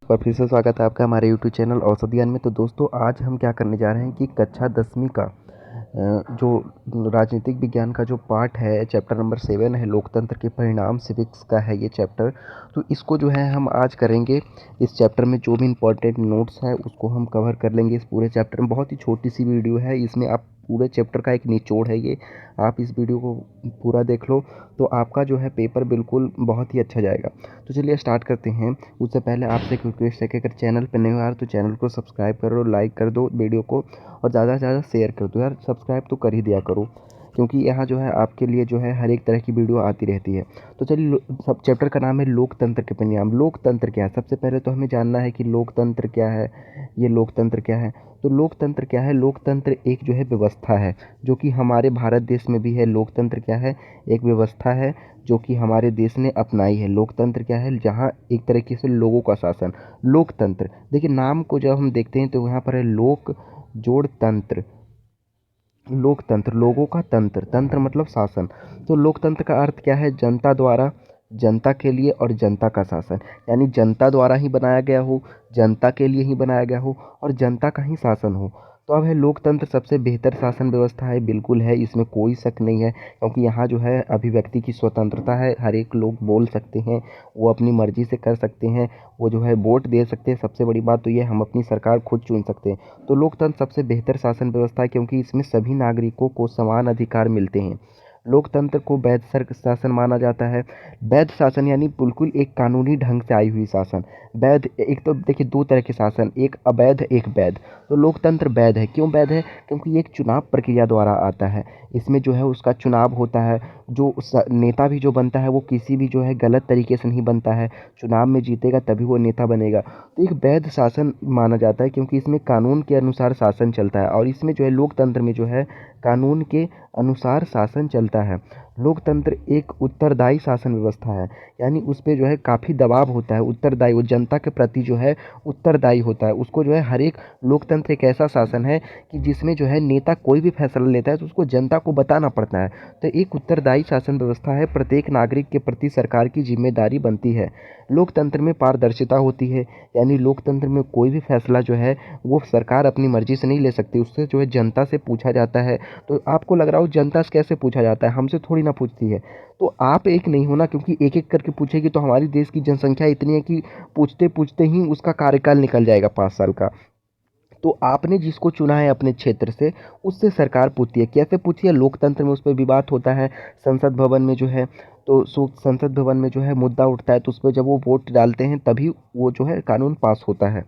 और फिर से स्वागत है आपका हमारे यूट्यूब चैनल औषध ज्ञान में। तो दोस्तों आज हम क्या करने जा रहे हैं कि कक्षा 10वीं का जो राजनीतिक विज्ञान का जो पार्ट है, चैप्टर नंबर 7 है, लोकतंत्र के परिणाम, सिविक्स का है ये चैप्टर। तो इसको जो है हम आज करेंगे। इस चैप्टर में जो भी इम्पोर्टेंट नोट्स है उसको हम कवर कर लेंगे इस पूरे चैप्टर में। बहुत ही छोटी सी वीडियो है, इसमें आप पूरे चैप्टर का एक निचोड़ है ये। आप इस वीडियो को पूरा देख लो तो आपका जो है पेपर बिल्कुल बहुत ही अच्छा जाएगा। तो चलिए स्टार्ट करते हैं। उससे पहले आपसे एक रिक्वेस्ट है कि अगर चैनल पर नए हो यार तो चैनल को सब्सक्राइब करो, लाइक कर दो वीडियो को और ज़्यादा से ज़्यादा शेयर कर दो यार। सब्सक्राइब तो कर ही दिया करो क्योंकि यहाँ जो है आपके लिए जो है हर एक तरह की वीडियो आती रहती है। तो चलिए, सब चैप्टर का नाम है लोकतंत्र के परिणाम। लोकतंत्र क्या है? सबसे पहले तो हमें जानना है कि लोकतंत्र क्या है, ये लोकतंत्र क्या है। तो लोकतंत्र क्या है? लोकतंत्र एक जो है व्यवस्था है जो कि हमारे भारत देश में भी है। लोकतंत्र क्या है? एक व्यवस्था है जो कि हमारे देश ने अपनाई है। लोकतंत्र क्या है? जहाँ एक तरीके से लोगों का शासन। लोकतंत्र देखिए, नाम को जब हम देखते हैं तो यहाँ पर है लोक जोड़ तंत्र। लोकतंत्र लोगों का तंत्र, तंत्र मतलब शासन। तो लोकतंत्र का अर्थ क्या है? जनता द्वारा, जनता के लिए और जनता का शासन। यानी जनता द्वारा ही बनाया गया हो, जनता के लिए ही बनाया गया हो और जनता का ही शासन हो। तो अब है लोकतंत्र सबसे बेहतर शासन व्यवस्था है, बिल्कुल है, इसमें कोई शक नहीं है। क्योंकि यहाँ जो है अभिव्यक्ति की स्वतंत्रता है, हर एक लोग बोल सकते हैं, वो अपनी मर्जी से कर सकते हैं, वो जो है वोट दे सकते हैं। सबसे बड़ी बात तो ये, हम अपनी सरकार खुद चुन सकते हैं। तो लोकतंत्र सबसे बेहतर शासन व्यवस्था है क्योंकि इसमें सभी नागरिकों को समान अधिकार मिलते हैं। लोकतंत्र को वैध शासन माना जाता है। वैध शासन यानी बिल्कुल एक कानूनी ढंग से आई हुई शासन। वैध, एक तो देखिए दो तरह के शासन, एक अवैध एक वैध। तो लोकतंत्र वैध है। क्यों वैध है? क्योंकि ये एक चुनाव प्रक्रिया द्वारा आता है। इसमें जो है उसका चुनाव होता है, जो नेता भी जो बनता है वो किसी भी जो है गलत तरीके से नहीं बनता है। चुनाव में जीतेगा तभी वो नेता बनेगा। तो एक वैध शासन माना जाता है क्योंकि इसमें कानून के अनुसार शासन चलता है और इसमें जो है लोकतंत्र में जो है कानून के अनुसार शासन चलता है। लोकतंत्र एक उत्तरदायी शासन व्यवस्था है, यानी उस पे जो है काफ़ी दबाव होता है। उत्तरदायी, वो जनता के प्रति जो है उत्तरदायी होता है। उसको जो है हर एक, लोकतंत्र एक ऐसा शासन है कि जिसमें जो है नेता कोई भी फैसला लेता है तो उसको जनता को बताना पड़ता है। तो एक उत्तरदायी शासन व्यवस्था है, प्रत्येक नागरिक के प्रति सरकार की जिम्मेदारी बनती है। लोकतंत्र में पारदर्शिता होती है, यानी लोकतंत्र में कोई भी फैसला जो है वो सरकार अपनी मर्जी से नहीं ले सकती, उससे जो है जनता से पूछा जाता है। तो आपको लग रहा हो जनता से कैसे पूछा जाता है? हमसे थोड़ी ना पूछती है। तो आप एक नहीं होना, क्योंकि एक एक करके पूछेगी तो हमारी देश की जनसंख्या इतनी है कि पूछते पूछते ही उसका कार्यकाल निकल जाएगा 5 साल का। तो आपने जिसको चुना है अपने क्षेत्र से, उससे सरकार पूछती है। कैसे पूछती है? लोकतंत्र में उस पर विवाद होता है संसद भवन में जो है। तो संसद भवन में जो है मुद्दा उठता है तो उस पर जब वो वोट डालते हैं तभी वो जो है कानून पास होता है।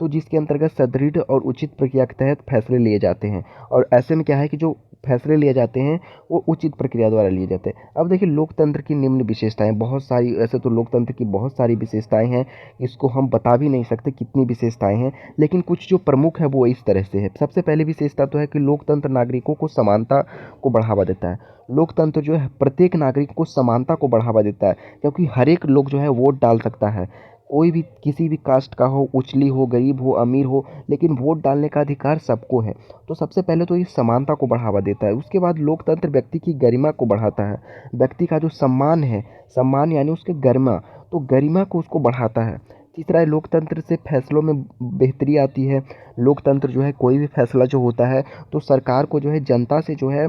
तो जिसके अंतर्गत सुदृढ़ और उचित प्रक्रिया के तहत फैसले लिए जाते हैं। और ऐसे में क्या है कि जो फैसले लिए जाते हैं वो उचित प्रक्रिया द्वारा लिए जाते हैं। अब देखिए लोकतंत्र की निम्न विशेषताएं बहुत सारी, ऐसे तो लोकतंत्र की बहुत सारी विशेषताएं हैं, इसको हम बता भी नहीं सकते कितनी विशेषताएं हैं, लेकिन कुछ जो प्रमुख है वो इस तरह से है। सबसे पहली विशेषता तो है कि लोकतंत्र नागरिकों को समानता को बढ़ावा देता है। लोकतंत्र जो है प्रत्येक नागरिक को समानता को बढ़ावा देता है क्योंकि हर एक लोग जो है वोट डाल सकता है। कोई भी किसी भी कास्ट का हो, उछली हो, गरीब हो, अमीर हो, लेकिन वोट डालने का अधिकार सबको है। तो सबसे पहले तो ये समानता को बढ़ावा देता है। उसके बाद लोकतंत्र व्यक्ति की गरिमा को बढ़ाता है। व्यक्ति का जो सम्मान है, सम्मान यानी उसके गरिमा, तो गरिमा को उसको बढ़ाता है। तीसरा है लोकतंत्र से फैसलों में बेहतरी आती है। लोकतंत्र जो है कोई भी फैसला जो होता है तो सरकार को जो है जनता से जो है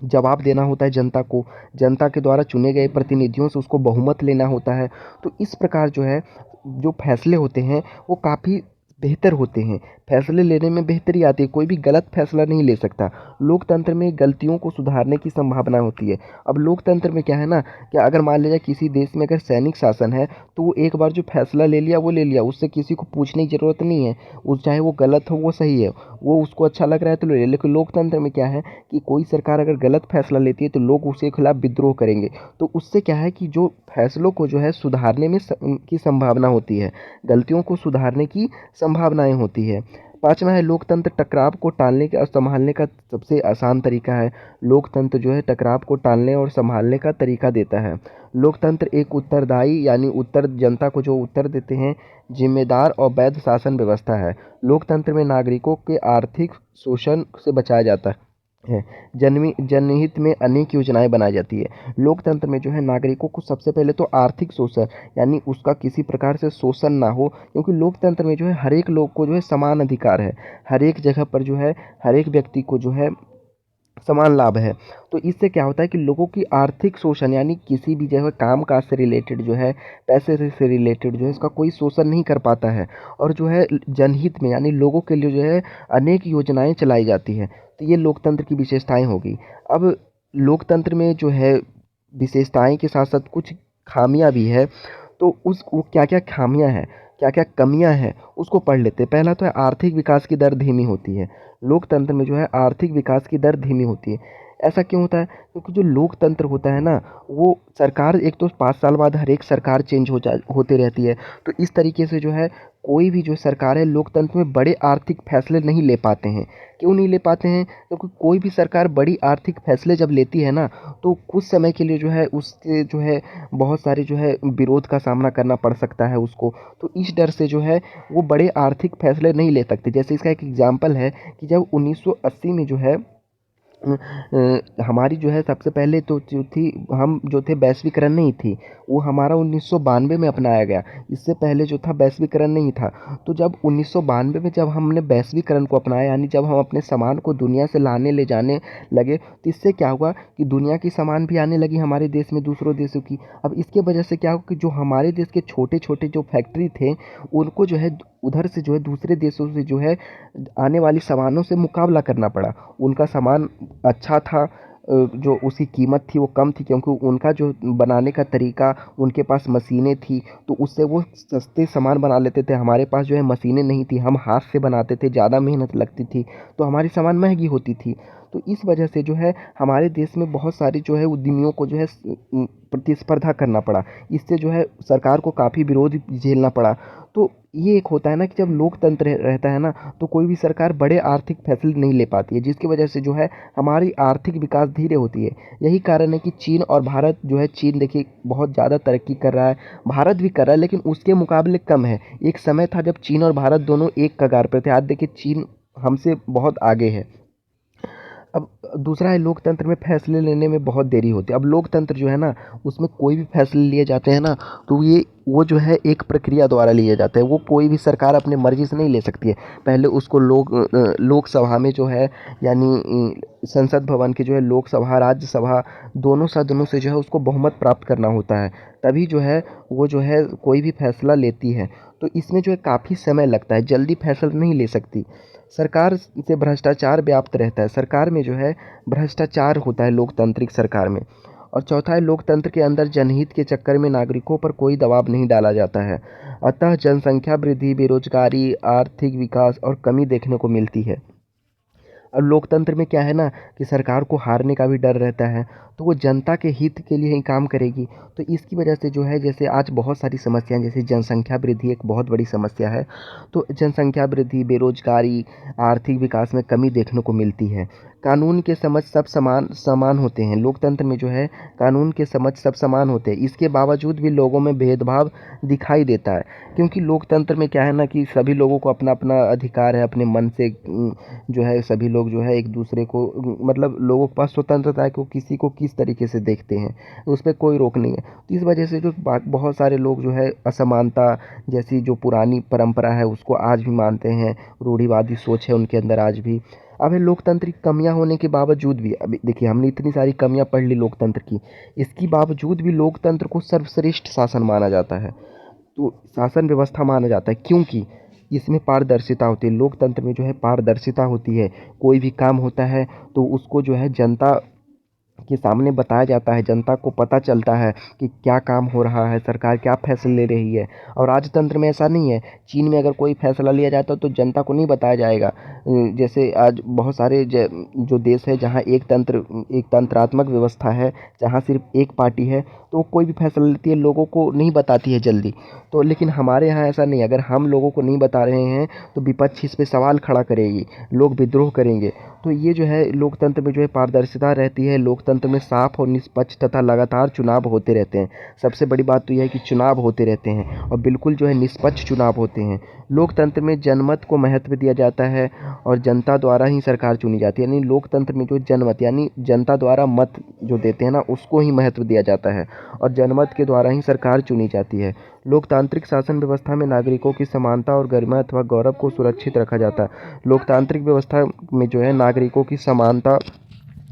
जवाब देना होता है। जनता को, जनता के द्वारा चुने गए प्रतिनिधियों से उसको बहुमत लेना होता है। तो इस प्रकार जो है जो फैसले होते हैं वो काफ़ी बेहतर होते हैं। फैसले लेने में बेहतरी आती है, कोई भी गलत फैसला नहीं ले सकता। लोकतंत्र में गलतियों को सुधारने की संभावना होती है। अब लोकतंत्र में क्या है ना, कि अगर मान लीजिए किसी देश में अगर सैनिक शासन है तो वो एक बार जो फैसला ले लिया वो ले लिया, उससे किसी को पूछने की ज़रूरत नहीं है। उस चाहे वो गलत हो वो सही है, वो उसको अच्छा लग रहा है तो ले लिया। लेकिन लोकतंत्र में क्या है कि कोई सरकार अगर गलत फैसला लेती है तो लोग उसके खिलाफ विद्रोह करेंगे। तो उससे क्या है कि जो फैसलों को जो है सुधारने में की संभावना होती है, गलतियों को सुधारने की संभावनाएं होती है। पाँचवा है लोकतंत्र टकराव को टालने का और संभालने का सबसे आसान तरीका है। लोकतंत्र जो है टकराव को टालने और संभालने का तरीका देता है। लोकतंत्र एक उत्तरदायी, यानी उत्तर, जनता को जो उत्तर देते हैं, जिम्मेदार और वैध शासन व्यवस्था है। लोकतंत्र में नागरिकों के आर्थिक शोषण से बचाया जाता है। है। जनहित में अनेक योजनाएं बनाई जाती है। लोकतंत्र में जो है नागरिकों को सबसे पहले तो आर्थिक शोषण यानी उसका किसी प्रकार से शोषण ना हो, क्योंकि लोकतंत्र में जो है हर एक लोग को जो है समान अधिकार है। हर एक जगह पर जो है हर एक व्यक्ति को जो है समान लाभ है। तो इससे क्या होता है कि लोगों की आर्थिक शोषण यानी किसी भी जो है काम काज से रिलेटेड जो है पैसे से रिलेटेड जो है इसका कोई शोषण नहीं कर पाता है। और जो है जनहित में यानी लोगों के लिए जो है अनेक योजनाएं चलाई जाती है। तो ये लोकतंत्र की विशेषताएं होगी। अब लोकतंत्र में जो है विशेषताएं के साथ साथ कुछ खामियां भी है। तो उस वो क्या क्या खामियां हैं, क्या क्या कमियां हैं, उसको पढ़ लेते हैं। पहला तो है आर्थिक विकास की दर धीमी होती है। लोकतंत्र में जो है आर्थिक विकास की दर धीमी होती है। ऐसा क्यों होता है? क्योंकि जो लोकतंत्र होता है ना, वो सरकार एक तो 5 साल बाद हर एक सरकार चेंज होते रहती है। तो इस तरीके से जो है कोई भी जो सरकार है लोकतंत्र में बड़े आर्थिक फैसले नहीं ले पाते हैं। क्यों नहीं ले पाते हैं? क्योंकि कोई भी सरकार बड़ी आर्थिक फैसले जब लेती है ना, तो कुछ समय के लिए जो है उससे जो है बहुत सारे जो है विरोध का सामना करना पड़ सकता है उसको। तो इस डर से जो है वो बड़े आर्थिक फैसले नहीं ले सकते। जैसे इसका एक एग्जांपल है कि जब 1980 में जो है हमारी जो है सबसे पहले तो जो थी हम जो थे वैश्वीकरण नहीं थी, वो हमारा 1992 में अपनाया गया। इससे पहले जो था वैश्वीकरण नहीं था। तो जब 1992 में जब हमने वैश्वीकरण को अपनाया यानी जब हम अपने सामान को दुनिया से लाने ले जाने लगे, तो इससे क्या हुआ कि दुनिया की सामान भी आने लगी हमारे देश में दूसरों देशों की। अब इसके वजह से क्या हुआ कि जो हमारे देश के छोटे छोटे जो फैक्ट्री थे उनको जो है उधर से जो है दूसरे देशों से जो है आने वाली सामानों से मुकाबला करना पड़ा। उनका सामान अच्छा था, जो उसकी कीमत थी वो कम थी, क्योंकि उनका जो बनाने का तरीका, उनके पास मशीनें थी, तो उससे वो सस्ते सामान बना लेते थे। हमारे पास जो है मशीनें नहीं थी, हम हाथ से बनाते थे, ज़्यादा मेहनत लगती थी, तो हमारी सामान महंगी होती थी। तो इस वजह से जो है हमारे देश में बहुत सारी जो है उद्यमियों को जो है प्रतिस्पर्धा करना पड़ा। इससे जो है सरकार को काफ़ी विरोध झेलना पड़ा। तो ये एक होता है ना कि जब लोकतंत्र रहता है ना, तो कोई भी सरकार बड़े आर्थिक फैसले नहीं ले पाती है, जिसकी वजह से जो है हमारी आर्थिक विकास धीरे होती है। यही कारण है कि चीन और भारत जो है, चीन देखिए बहुत ज़्यादा तरक्की कर रहा है, भारत भी कर रहा है, लेकिन उसके मुकाबले कम है। एक समय था जब चीन और भारत दोनों एक कगार पर थे, आज देखिए चीन हमसे बहुत आगे है। अब दूसरा है लोकतंत्र में फैसले लेने में बहुत देरी होती है। अब लोकतंत्र जो है ना, उसमें कोई भी फैसले लिए जाते हैं ना, तो ये वो जो है एक प्रक्रिया द्वारा लिए जाते हैं। वो कोई भी सरकार अपने मर्जी से नहीं ले सकती है। पहले उसको लोकसभा में जो है यानी संसद भवन की जो है लोकसभा राज्यसभा दोनों सदनों से जो है उसको बहुमत प्राप्त करना होता है, तभी जो है वो जो है कोई भी फैसला लेती है। तो इसमें जो है काफ़ी समय लगता है, जल्दी फैसला नहीं ले सकती। सरकार से भ्रष्टाचार व्याप्त रहता है। सरकार में जो है भ्रष्टाचार होता है लोकतांत्रिक सरकार में। और चौथा है लोकतंत्र के अंदर जनहित के चक्कर में नागरिकों पर कोई दबाव नहीं डाला जाता है। अतः जनसंख्या वृद्धि, बेरोजगारी, आर्थिक विकास और कमी देखने को मिलती है। और लोकतंत्र में क्या है ना कि सरकार को हारने का भी डर रहता है, तो वो जनता के हित के लिए ही काम करेगी। तो इसकी वजह से जो है जैसे आज बहुत सारी समस्याएं, जैसे जनसंख्या वृद्धि एक बहुत बड़ी समस्या है। तो जनसंख्या वृद्धि, बेरोजगारी, आर्थिक विकास में कमी देखने को मिलती है। कानून के समझ सब समान समान होते हैं। लोकतंत्र में जो है कानून के समझ सब समान होते हैं, इसके बावजूद भी लोगों में भेदभाव दिखाई देता है। क्योंकि लोकतंत्र में क्या है ना कि सभी लोगों को अपना अपना अधिकार है, अपने मन से जो है सभी लोग जो है एक दूसरे को मतलब लोगों के पास स्वतंत्रता है कि वो किसी को किस तरीके से देखते हैं, उस पर कोई रोक नहीं है। तो इस वजह से जो बहुत सारे लोग जो है असमानता जैसी जो पुरानी परंपरा है उसको आज भी मानते हैं, रूढ़िवादी सोच है उनके अंदर आज भी। अब है लोकतांत्रिक कमियां होने के बावजूद भी, अभी देखिए हमने इतनी सारी कमियां पढ़ ली लोकतंत्र की, इसके बावजूद भी लोकतंत्र को सर्वश्रेष्ठ शासन माना जाता है। तो शासन व्यवस्था माना जाता है क्योंकि इसमें पारदर्शिता होती है। लोकतंत्र में जो है पारदर्शिता होती है। कोई भी काम होता है तो उसको जो है जनता के सामने बताया जाता है, जनता को पता चलता है कि क्या काम हो रहा है, सरकार क्या फैसले ले रही है। और राजतंत्र में ऐसा नहीं है। चीन में अगर कोई फैसला लिया जाता है तो जनता को नहीं बताया जाएगा। जैसे आज बहुत सारे जो देश है जहाँ एक तंत्रात्मक व्यवस्था है, जहाँ सिर्फ एक पार्टी है, तो वो कोई भी फैसला लेती है लोगों को नहीं बताती है जल्दी। तो लेकिन हमारे यहाँ ऐसा नहीं है। अगर हम लोगों को नहीं बता रहे हैं तो विपक्ष इस पे सवाल खड़ा करेगी, लोग विद्रोह करेंगे। तो ये जो है लोकतंत्र में जो है पारदर्शिता रहती है। लोकतंत्र लोकतंत्र में साफ और निष्पक्ष तथा लगातार चुनाव होते रहते हैं। सबसे बड़ी बात तो यह है कि चुनाव होते रहते हैं और बिल्कुल जो है निष्पक्ष चुनाव होते हैं। लोकतंत्र में जनमत को महत्व दिया जाता है और जनता द्वारा ही सरकार चुनी जाती है। यानी लोकतंत्र में जो जनमत यानी जनता द्वारा मत जो देते हैं ना, उसको ही महत्व दिया जाता है और जनमत के द्वारा ही सरकार चुनी जाती है। लोकतांत्रिक शासन व्यवस्था में नागरिकों की समानता और गरिमा अथवा गौरव को सुरक्षित रखा जाता है। लोकतांत्रिक व्यवस्था में जो है नागरिकों की समानता,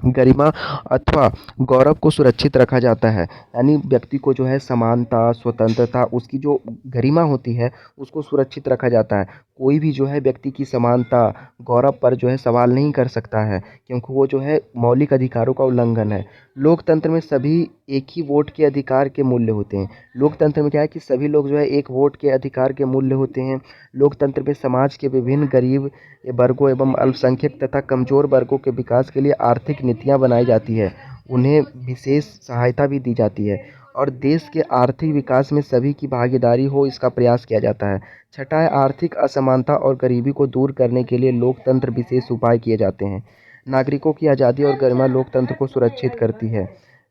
गरिमा अथवा गौरव को सुरक्षित रखा जाता है। यानी व्यक्ति को जो है समानता, स्वतंत्रता, उसकी जो गरिमा होती है उसको सुरक्षित रखा जाता है। कोई भी जो है व्यक्ति की समानता, गौरव पर जो है सवाल नहीं कर सकता है, क्योंकि वो जो है मौलिक अधिकारों का उल्लंघन है। लोकतंत्र में सभी एक ही वोट के अधिकार के मूल्य होते हैं। लोकतंत्र में क्या है कि सभी लोग जो है एक वोट के अधिकार के मूल्य होते हैं। लोकतंत्र में समाज के विभिन्न गरीब वर्गों एवं अल्पसंख्यक तथा कमजोर वर्गों के विकास के लिए आर्थिक नीतियां बनाई जाती है। उन्हें विशेष सहायता भी दी जाती है और देश के आर्थिक विकास में सभी की भागीदारी हो, इसका प्रयास किया जाता है। छठा है, आर्थिक असमानता और गरीबी को दूर करने के लिए लोकतंत्र विशेष उपाय किए जाते हैं। नागरिकों की आज़ादी और गरिमा लोकतंत्र को सुरक्षित करती है।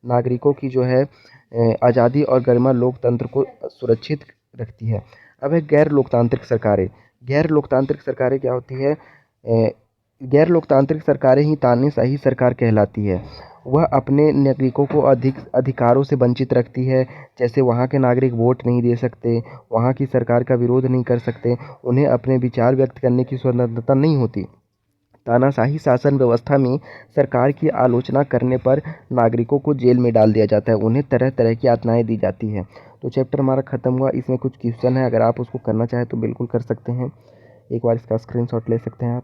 नागरिकों की जो है आज़ादी और गरिमा लोकतंत्र को सुरक्षित रखती है। अब है गैर लोकतांत्रिक सरकारें। गैर लोकतांत्रिक सरकारें क्या होती है? गैर लोकतांत्रिक सरकारें ही तानाशाही सरकार कहलाती है। वह अपने नागरिकों को अधिक अधिकारों से वंचित रखती है। जैसे वहाँ के नागरिक वोट नहीं दे सकते, वहाँ की सरकार का विरोध नहीं कर सकते, उन्हें अपने विचार व्यक्त करने की स्वतंत्रता नहीं होती। तानाशाही शासन व्यवस्था में सरकार की आलोचना करने पर नागरिकों को जेल में डाल दिया जाता है, उन्हें तरह तरह की यातनाएं दी जाती है। तो चैप्टर हमारा ख़त्म हुआ। इसमें कुछ क्वेश्चन है, अगर आप उसको करना चाहें तो बिल्कुल कर सकते हैं। एक बार इसका स्क्रीनशॉट ले सकते हैं आप।